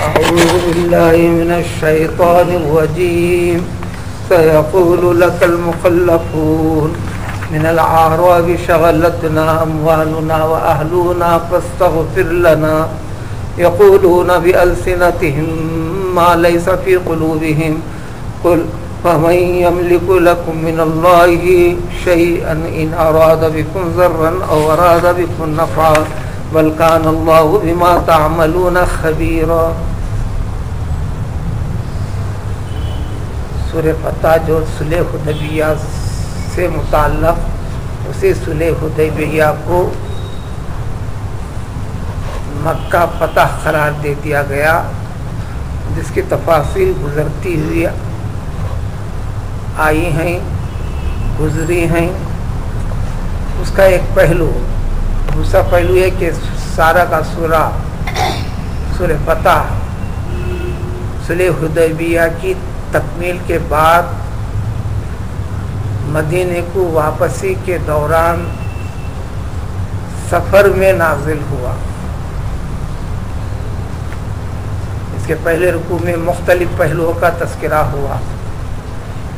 أعوذ بالله من الشيطان الرجيم سيقول لك المخلفون من الأعراب شغلتنا أموالنا وأهلنا فاستغفر لنا يقولون بألسنتهم ما ليس في قلوبهم قل فمن يملك لكم من الله شيئا إن أراد بكم ضرا أو أراد بكم نفعا بل كان الله بما تعملون خبيرا. سورہ فتح جو صلح حدیبیہ سے متعلق اسی صلح حدیبیہ کو مکہ فتح قرار دے دیا گیا، جس کی تفاصیل گزرتی ہوئی آئی ہیں، گزری ہیں. اس کا ایک پہلو، دوسرا پہلو ہے کہ سارا کا سورہ فتح صلح حدیبیہ کی تکمیل کے بعد مدینے کو واپسی کے دوران سفر میں نازل ہوا. اس کے پہلے رکوع میں مختلف پہلوؤں کا تذکرہ ہوا.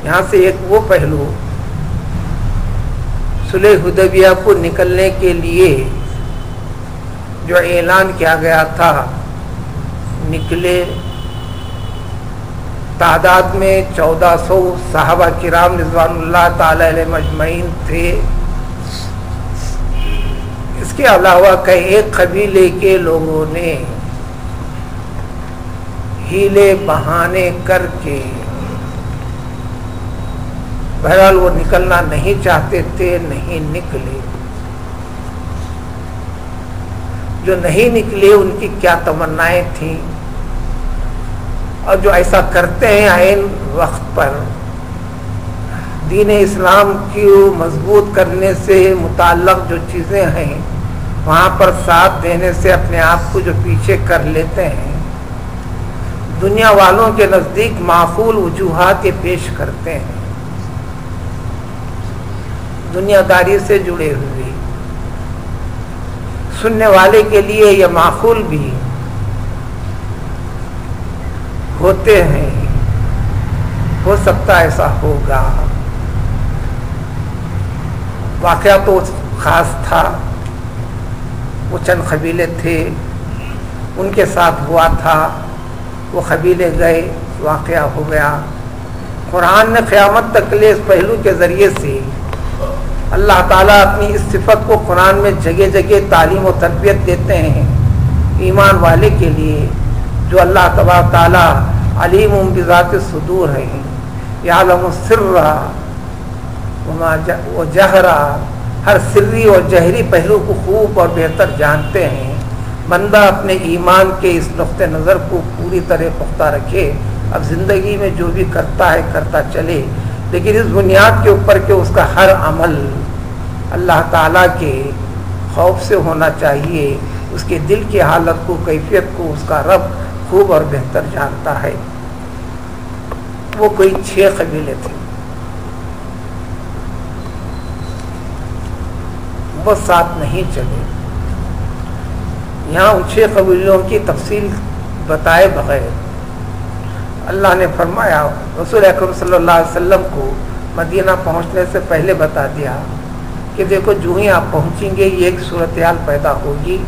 یہاں سے ایک وہ پہلو صلح حدیبیہ کو نکلنے کے لیے جو اعلان کیا گیا تھا، نکلے. تعداد میں 1400 صحابہ کرام رضوان اللہ تعالی علیہ مجمعین تھے. اس کے علاوہ کئی ایک قبیلے کے لوگوں نے ہیلے بہانے کر کے بہرحال وہ نکلنا نہیں چاہتے تھے، نہیں نکلے. جو نہیں نکلے ان کی کیا تمنائیں تھیں، اور جو ایسا کرتے ہیں عین وقت پر دین اسلام کی مضبوط کرنے سے متعلق جو چیزیں ہیں وہاں پر ساتھ دینے سے اپنے آپ کو جو پیچھے کر لیتے ہیں، دنیا والوں کے نزدیک معقول وجوہات یہ پیش کرتے ہیں، دنیا داری سے جڑے ہوئے. سننے والے کے لیے یہ معقول بھی ہوتے ہیں، ہو سکتا ایسا ہوگا. واقعہ تو خاص تھا، وہ چند قبیلے تھے، ان کے ساتھ ہوا تھا. وہ قبیلے گئے، واقعہ ہو گیا. قرآن نے قیامت تک لے اس پہلو کے ذریعے سے اللہ تعالیٰ اپنی اس صفت کو قرآن میں جگہ جگہ تعلیم و تربیت دیتے ہیں ایمان والے کے لیے، جو اللہ تبارک تعالیٰ علیم بذات الصدور ہے، یعلم السر و جہرا، ہر سری اور جہری پہلو کو خوب اور بہتر جانتے ہیں. بندہ اپنے ایمان کے اس نقطہ نظر کو پوری طرح پختہ رکھے. اب زندگی میں جو بھی کرتا ہے کرتا چلے، لیکن اس بنیاد کے اوپر کہ اس کا ہر عمل اللہ تعالیٰ کے خوف سے ہونا چاہیے. اس کے دل کی حالت کو، کیفیت کو اس کا رب خوب اور بہتر جانتا ہے. وہ کوئی 6 قبیلے تھے، وہ ساتھ نہیں چلے. یہاں ان 6 قبیلوں کی تفصیل بتائے بغیر اللہ نے فرمایا، رسول اکرم صلی اللہ علیہ وسلم کو مدینہ پہنچنے سے پہلے بتا دیا کہ دیکھو جو ہی آپ پہنچیں گے یہ ایک صورتحال پیدا ہوگی،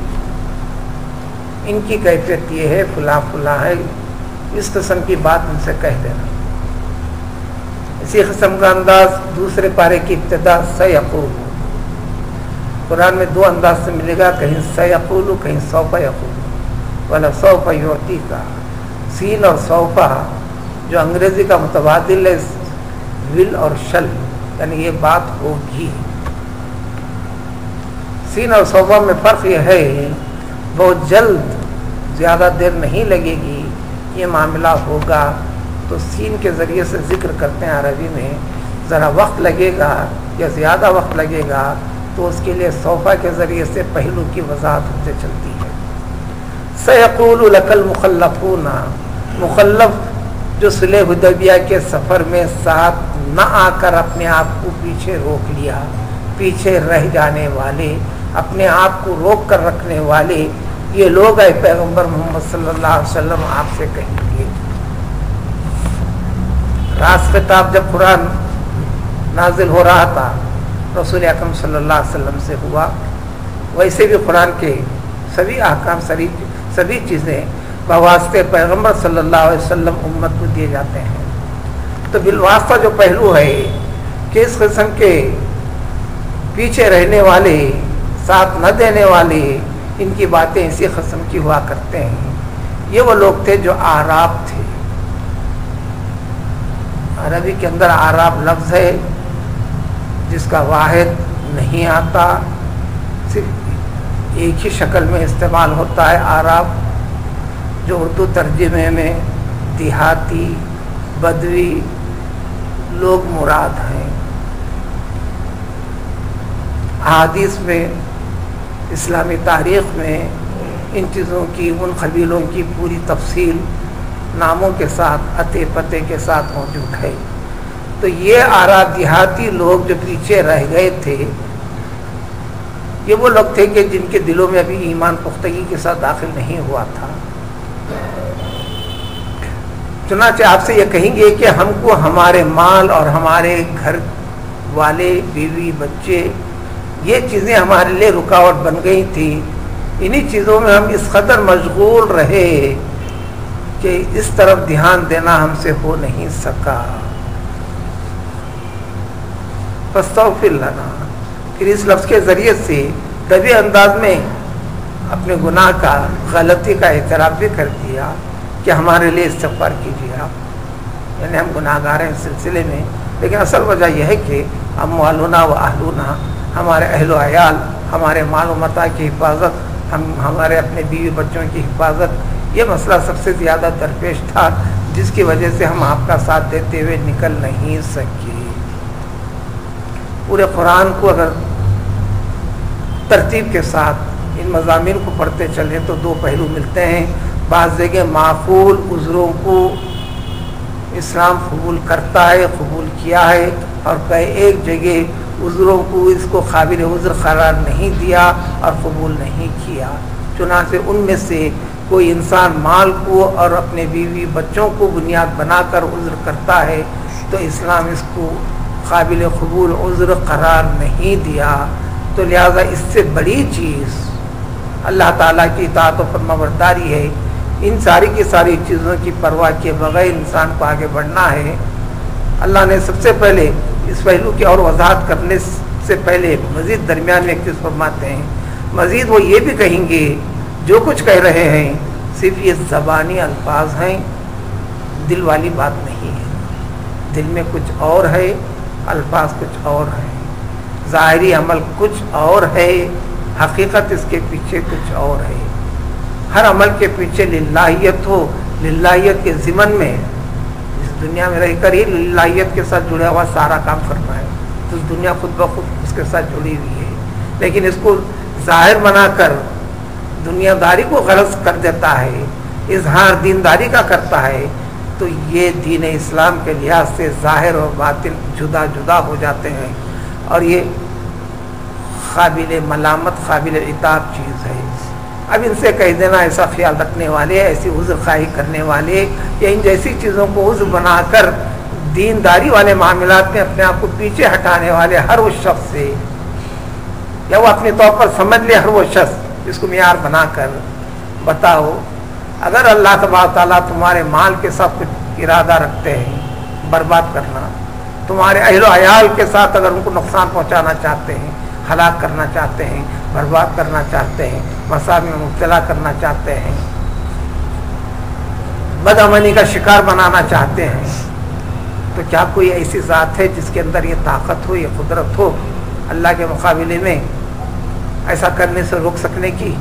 ان کی کیفیت یہ ہے، فلاں فلاں ہے، اس قسم کی بات ان سے کہہ دینا. اسی قسم کا انداز دوسرے پارے کی ابتدا سیقول، قرآن میں 2 انداز سے ملے گا، کہیں سیقول کہیں سوف یقول. ولا سوف یعطیک، سین اور صوفہ جو انگریزی کا متبادل ہے ول اور شل، یعنی یہ بات ہوگی. سین اور صوفہ میں فرق یہ ہے بہت جلد، زیادہ دیر نہیں لگے گی، یہ معاملہ ہوگا. تو سین کے ذریعے سے ذکر کرتے ہیں عربی میں، ذرا وقت لگے گا یا زیادہ وقت لگے گا تو اس کے لیے صوفہ کے ذریعے سے پہلو کی وضاحت ہوتے چلتی ہے. سیقول لک المخلفون، مخلف جو صلح حدیبیہ کے سفر میں ساتھ نہ آ کر اپنے آپ کو پیچھے روک لیا، پیچھے رہ جانے والے، اپنے آپ کو روک کر رکھنے والے، یہ لوگ اے پیغمبر محمد صلی اللہ علیہ وسلم آپ سے کہیں گے. راست خطاب جب قرآن نازل ہو رہا تھا رسول اکرم صلی اللہ علیہ وسلم سے ہوا، ویسے بھی قرآن کے سبھی احکام سبھی چیزیں بواسطے پیغمبر صلی اللہ علیہ وسلم امت کو دیے جاتے ہیں. تو بالواسطہ جو پہلو ہے کہ اس قسم کے پیچھے رہنے والے، ساتھ نہ دینے والے، ان کی باتیں اسی قسم کی ہوا کرتے ہیں. یہ وہ لوگ تھے جو اعراب تھے. عربی کے اندر اعراب لفظ ہے جس کا واحد نہیں آتا، صرف ایک ہی شکل میں استعمال ہوتا ہے اعراب، جو اردو ترجمے میں دیہاتی بدوی لوگ مراد ہیں. احادیث میں، اسلامی تاریخ میں ان چیزوں کی، ان قبیلوں کی پوری تفصیل ناموں کے ساتھ، اتے پتے کے ساتھ موجود ہے. تو یہ اعراب دیہاتی لوگ جو پیچھے رہ گئے تھے، یہ وہ لوگ تھے کہ جن کے دلوں میں ابھی ایمان پختگی کے ساتھ داخل نہیں ہوا تھا. چنانچہ آپ سے یہ کہیں گے کہ ہم کو ہمارے مال اور ہمارے گھر والے، بیوی، بچے، یہ چیزیں ہمارے لیے رکاوٹ بن گئی تھی. انہی چیزوں میں ہم اس قدر مشغول رہے کہ اس طرف دھیان دینا ہم سے ہو نہیں سکا. فاستغفر لنا، پھر اس لفظ کے ذریعے سے طبی انداز میں اپنے گناہ کا، غلطی کا اعتراف بھی کر دیا کہ ہمارے لیے استغفار کیجیے آپ، یعنی ہم گناہ گار ہیں اس سلسلے میں. لیکن اصل وجہ یہ ہے کہ اموالنا و اہلنا، ہمارے اہل و عیال، ہمارے مال و متاع کی حفاظت، ہمارے اپنے بیوی بچوں کی حفاظت، یہ مسئلہ سب سے زیادہ درپیش تھا، جس کی وجہ سے ہم آپ کا ساتھ دیتے ہوئے نکل نہیں سکے. پورے قرآن کو اگر ترتیب کے ساتھ ان مضامین کو پڑھتے چلیں تو دو پہلو ملتے ہیں. بعض جگہ معقول عذروں کو اسلام قبول کرتا ہے، قبول کیا ہے، اور ایک جگہ عذروں کو اس کو قابل عذر قرار نہیں دیا اور قبول نہیں کیا. چنانچہ ان میں سے کوئی انسان مال کو اور اپنے بیوی بچوں کو بنیاد بنا کر عذر کرتا ہے تو اسلام اس کو قابل قبول عذر قرار نہیں دیا. تو لہذا اس سے بڑی چیز اللہ تعالیٰ کی اطاعت و فرمانبرداری ہے. ان ساری کی ساری چیزوں کی پرواہ کیے بغیر انسان کو آگے بڑھنا ہے. اللہ نے سب سے پہلے اس پہلو کی اور وضاحت کرنے سے پہلے مزید درمیان میں ایک چیز فرماتے ہیں. مزید وہ یہ بھی کہیں گے جو کچھ کہہ رہے ہیں صرف یہ زبانی الفاظ ہیں، دل والی بات نہیں ہے. دل میں کچھ اور ہے، الفاظ کچھ اور ہیں، ظاہری عمل کچھ اور ہے، حقیقت اس کے پیچھے کچھ اور ہے. ہر عمل کے پیچھے للہیت ہو، للہیت کے ضمن میں اس دنیا میں رہ کر ہی للہیت کے ساتھ جڑا ہوا سارا کام کرنا ہے. تو دنیا خود بخود اس کے ساتھ جڑی ہوئی ہے، لیکن اس کو ظاہر بنا کر دنیا داری کو غرض کر دیتا ہے، اظہار دینداری کا کرتا ہے، تو یہ دین اسلام کے لحاظ سے ظاہر اور باطن جدا جدا ہو جاتے ہیں، اور یہ قابل ملامت، قابل اطاعت چیز ہے. اب ان سے کہہ دینا ایسا خیال رکھنے والے، ایسی عذر خواہی کرنے والے، یا ان جیسی چیزوں کو عذر بنا کر دینداری والے معاملات میں اپنے آپ کو پیچھے ہٹانے والے ہر وہ شخص سے، یا وہ اپنے طور پر سمجھ لے ہر وہ شخص جس کو معیار بنا کر بتاؤ، اگر اللہ تبارک تعالیٰ تمہارے مال کے ساتھ کچھ ارادہ رکھتے ہیں برباد کرنا، تمہارے اہل و عیال کے ساتھ اگر ان کو نقصان پہنچانا چاہتے ہیں، ہلاک کرنا چاہتے ہیں، برباد کرنا چاہتے ہیں، مصائب میں مبتلا کرنا چاہتے ہیں، بدامنی کا شکار بنانا چاہتے ہیں، تو کیا کوئی ایسی ذات ہے جس کے اندر یہ طاقت ہو، یہ قدرت ہو اللہ کے مقابلے میں ایسا کرنے سے روک سکنے کی؟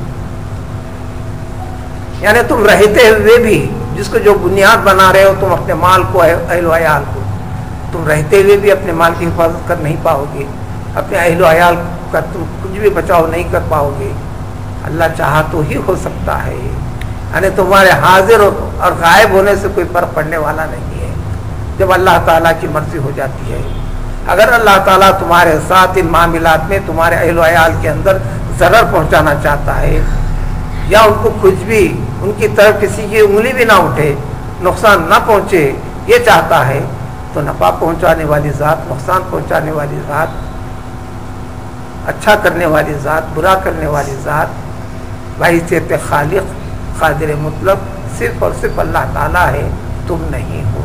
یعنی تم رہتے ہوئے بھی جس کو جو بنیاد بنا رہے ہو تم اپنے مال کو، اہل و عیال کو، تم رہتے ہوئے بھی اپنے مال کی حفاظت کر نہیں پاؤ گے، اپنے اہل و عیال کا تم کچھ بھی بچاؤ نہیں کر پاؤ گے. اللہ چاہا تو ہی ہو سکتا ہے. یعنی تمہارے حاضر اور غائب ہونے سے کوئی فرق پڑنے والا نہیں ہے جب اللہ تعالیٰ کی مرضی ہو جاتی ہے. اگر اللہ تعالیٰ تمہارے ساتھ ان معاملات میں تمہارے اہل و عیال کے اندر ضرر پہنچانا چاہتا ہے یا ان کو کچھ بھی ان کی طرف کسی کی انگلی بھی نہ اٹھے، نقصان نہ پہنچے، یہ چاہتا ہے تو نفع پہنچانے والی ذات، نقصان پہنچانے والی ذات، اچھا کرنے والی ذات، برا کرنے والی ذات، بحیثیت خالق قادر مطلق صرف اور صرف اللہ تعالیٰ ہے، تم نہیں ہو۔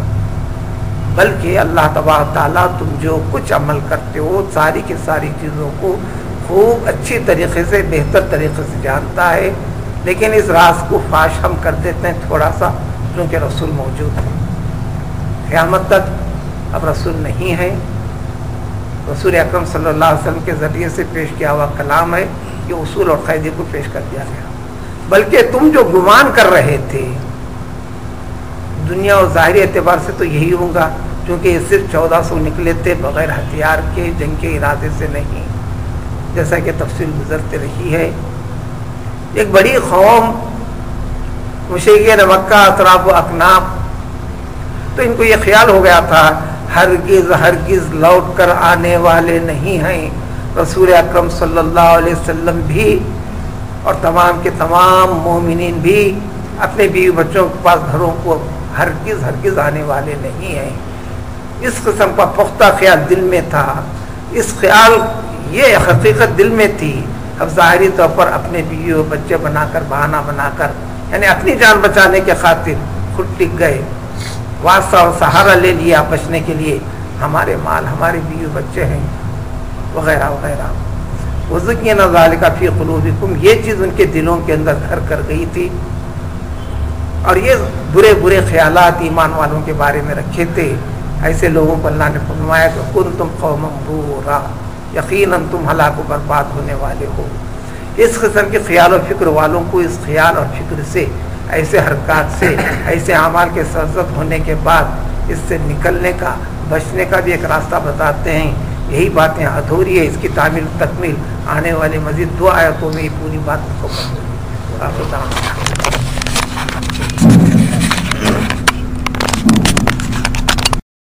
بلکہ اللہ تبارک تعالیٰ تم جو کچھ عمل کرتے ہو ساری کی ساری چیزوں کو خوب اچھی طریقے سے، بہتر طریقے سے جانتا ہے، لیکن اس راز کو فاش ہم کر دیتے ہیں تھوڑا سا، کیونکہ رسول موجود ہے۔ قیامت تک اب رسول نہیں ہے، رسول اکرم صلی اللہ علیہ وسلم کے ذریعے سے پیش کیا ہوا کلام ہے، یہ اصول اور قاعدے کو پیش کر دیا گیا۔ بلکہ تم جو گمان کر رہے تھے دنیا اور ظاہری اعتبار سے تو یہی ہوگا، کیونکہ یہ صرف 1400 نکلے تھے بغیر ہتھیار کے، جنگ کے ارادے سے نہیں، جیسا کہ تفصیل گزرتے رہی ہے۔ ایک بڑی قوم مشرکین مکہ، اطراف و اکناف، تو ان کو یہ خیال ہو گیا تھا ہرگز ہرگز لوٹ کر آنے والے نہیں ہیں رسول اکرم صلی اللہ علیہ وسلم بھی، اور تمام کے تمام مومنین بھی اپنے بیوی بچوں کے پاس گھروں کو ہرگز ہرگز آنے والے نہیں ہیں۔ اس قسم کا پختہ خیال دل میں تھا، اس خیال یہ حقیقت دل میں تھی۔ اب ظاہری طور پر اپنے بیوی و بچے بنا کر، بہانہ بنا کر، یعنی اپنی جان بچانے کے خاطر خود ٹک گئے، واسطہ اور سہارا لے لیا بچنے کے لیے، ہمارے مال، ہمارے بیوی بچے ہیں وغیرہ وغیرہ۔ وَزُيِّنَ ذَلِكَ فِي قُلُوبِكُمْ، یہ چیز ان کے دلوں کے اندر گھر کر گئی تھی، اور یہ برے برے خیالات ایمان والوں کے بارے میں رکھے تھے۔ ایسے لوگوں کو اللہ نے فرمایا کہ كُنتُمْ قَوْمًا بُورًا، یقیناً تم ہلاک و برباد ہونے والے ہو۔ اس قسم کے خیال و فکر والوں کو اس خیال اور فکر سے، ایسے حرکات سے، ایسے اعمال کے سرزد ہونے کے بعد اس سے نکلنے کا، بچنے کا بھی ایک راستہ بتاتے ہیں۔ یہی باتیں ادھوری ہے، اس کی تعمیل تکمیل آنے والے مزید 2 آیتوں میں یہ پوری بات کو